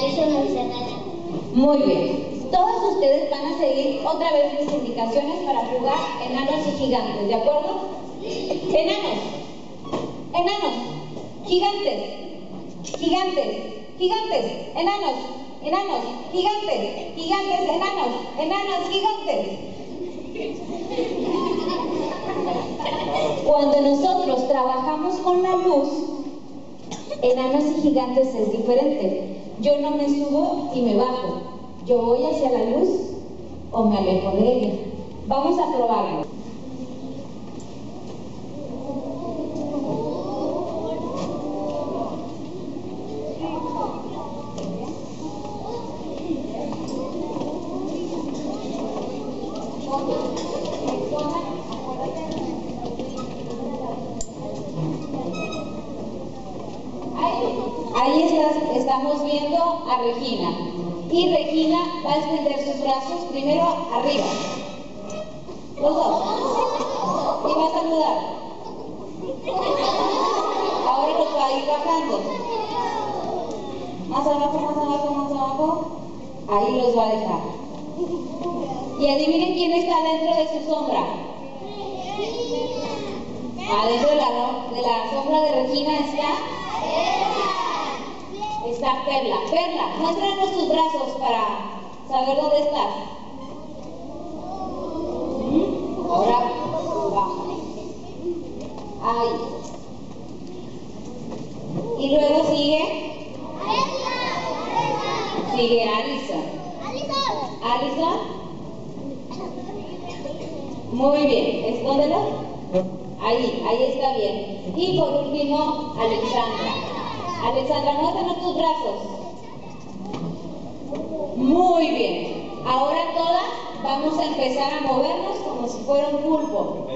Eso no dice nada. Muy bien. Todos ustedes van a seguir otra vez mis indicaciones para jugar enanos y gigantes, ¿de acuerdo? Enanos, enanos, gigantes, gigantes, gigantes, enanos, enanos, gigantes, gigantes, enanos, enanos, gigantes. Cuando nosotros trabajamos con la luz, enanos y gigantes es diferente. Yo no me subo y me bajo. Yo voy hacia la luz o me alejo de ella. Vamos a probarlo. Ahí estamos viendo a Regina. Y Regina va a extender sus brazos primero arriba. Los dos. Y va a saludar. Ahora los va a ir bajando. Más abajo, más abajo, más abajo. Ahí los va a dejar. Y adivinen quién está dentro de su sombra. Adentro de la sombra de Regina está Perla. Perla, muéstranos tus brazos para saber dónde estás. Ahora baja. Ahí. Y luego sigue. Sigue Alison. Alison. Muy bien. Escóndelo. Ahí está bien. Y por último, Alexandra. Alexandra, muéstranos tus brazos. Muy bien. Ahora todas vamos a empezar a movernos como si fuera un pulpo.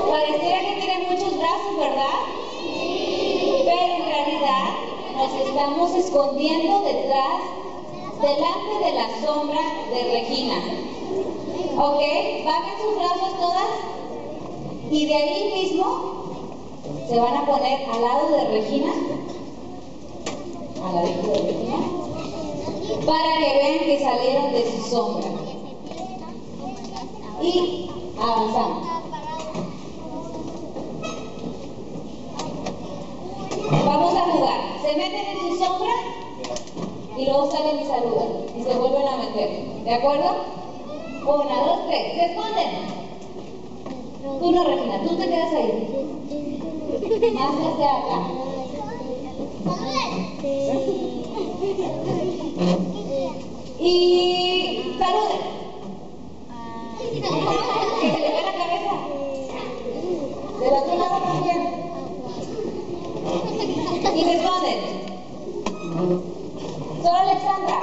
Pareciera que tienen muchos brazos, ¿verdad? Pero en realidad nos estamos escondiendo delante de la sombra de Regina. ¿Ok? Bajen sus brazos todas y de ahí mismo se van a poner al lado de Regina, para que vean que salieron de su sombra. Y avanzamos. Vamos a jugar. Se meten en su sombra y luego salen y saludan. Y se vuelven a meter. ¿De acuerdo? 1, 2, 3. Se esconden. Tú no, Regina, tú te quedas ahí. Más hacia acá. Y saluden. Que se le ve la cabeza. Del otro lado también. Y se esconden. Solo Alexandra.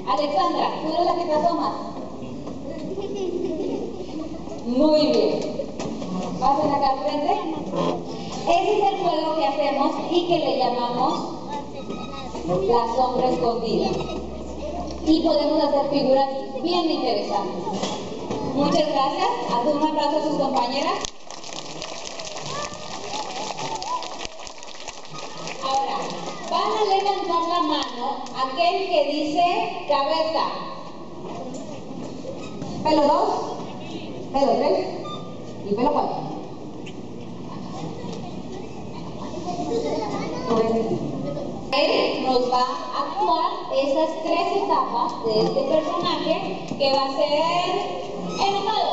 Alexandra, tú eres la que te asomas. Muy bien. Pasen acá al frente. Ese es el juego que hacemos y que le llamamos la sombra escondida. Y podemos hacer figuras bien interesantes. Muchas gracias. Hacen un aplauso a sus compañeras. Ahora, van a levantar la mano aquel que dice cabeza. Pelo 2, pelo 3 y pelo 4. Él nos va a actuar esas 3 etapas de este personaje que va a ser enojado,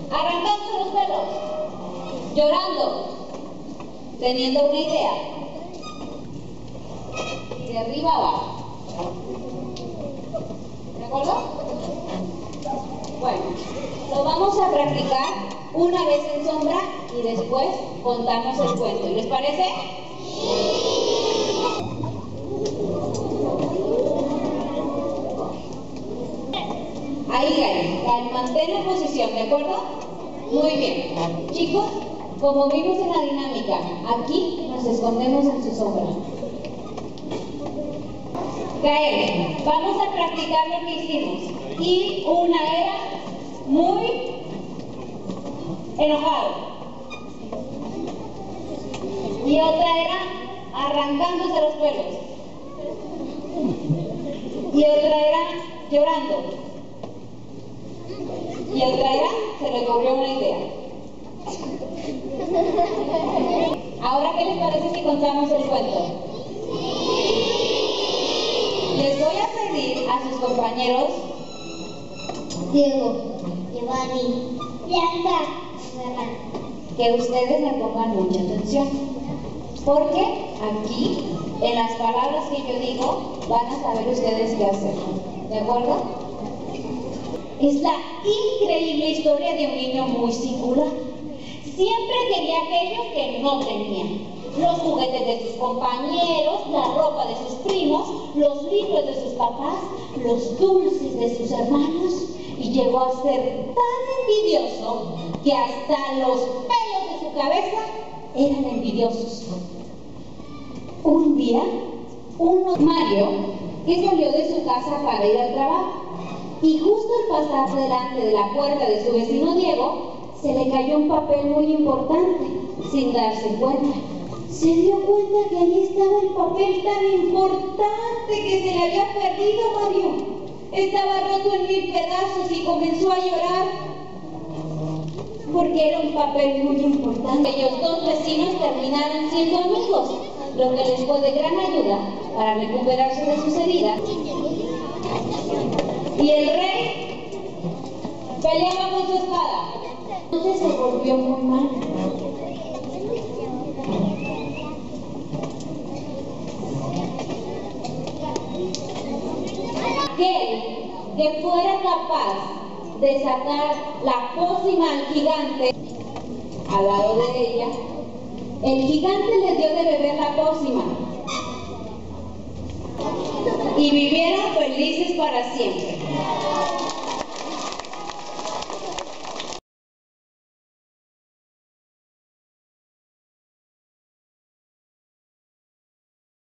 arrancándose los pelos, llorando, teniendo una idea, de arriba abajo. ¿De acuerdo? Bueno, lo vamos a practicar una vez en sombra y después contarnos el cuento. ¿Les parece? Ahí, Karen, mantén la posición, ¿de acuerdo? Muy bien. Chicos, como vimos en la dinámica, aquí nos escondemos en su sombra. Karen, vamos a practicar lo que hicimos. Y una era muy enojado. Y otra era arrancándose los pelos. Y el traerá llorando. Y el traerá se le ocurrió una idea. Ahora, ¿qué les parece si contamos el cuento? Les voy a pedir a sus compañeros Diego, Giovanni, Bianca, que ustedes me pongan mucha atención, porque aquí, en las palabras que yo digo, van a saber ustedes qué hacer, ¿de acuerdo? Es la increíble historia de un niño muy singular. Siempre quería aquello que no tenía. Los juguetes de sus compañeros, la ropa de sus primos, los libros de sus papás, los dulces de sus hermanos, y llegó a ser tan envidioso que hasta los pelos de su cabeza eran envidiosos. Un día, Mario, que salió de su casa para ir al trabajo, y justo al pasar delante de la puerta de su vecino Diego, se le cayó un papel muy importante, sin darse cuenta. Se dio cuenta que allí estaba el papel tan importante que se le había perdido a Mario. Estaba roto en 1000 pedazos y comenzó a llorar porque era un papel muy importante. Ellos dos vecinos terminaron siendo amigos, lo que les fue de gran ayuda para recuperarse de sus heridas. Y el rey peleaba con su espada. Entonces se volvió muy mal. Aquel que fuera capaz de sacar la pócima al gigante al lado de ella, el gigante le dio de beber la pócima y vivieron felices para siempre.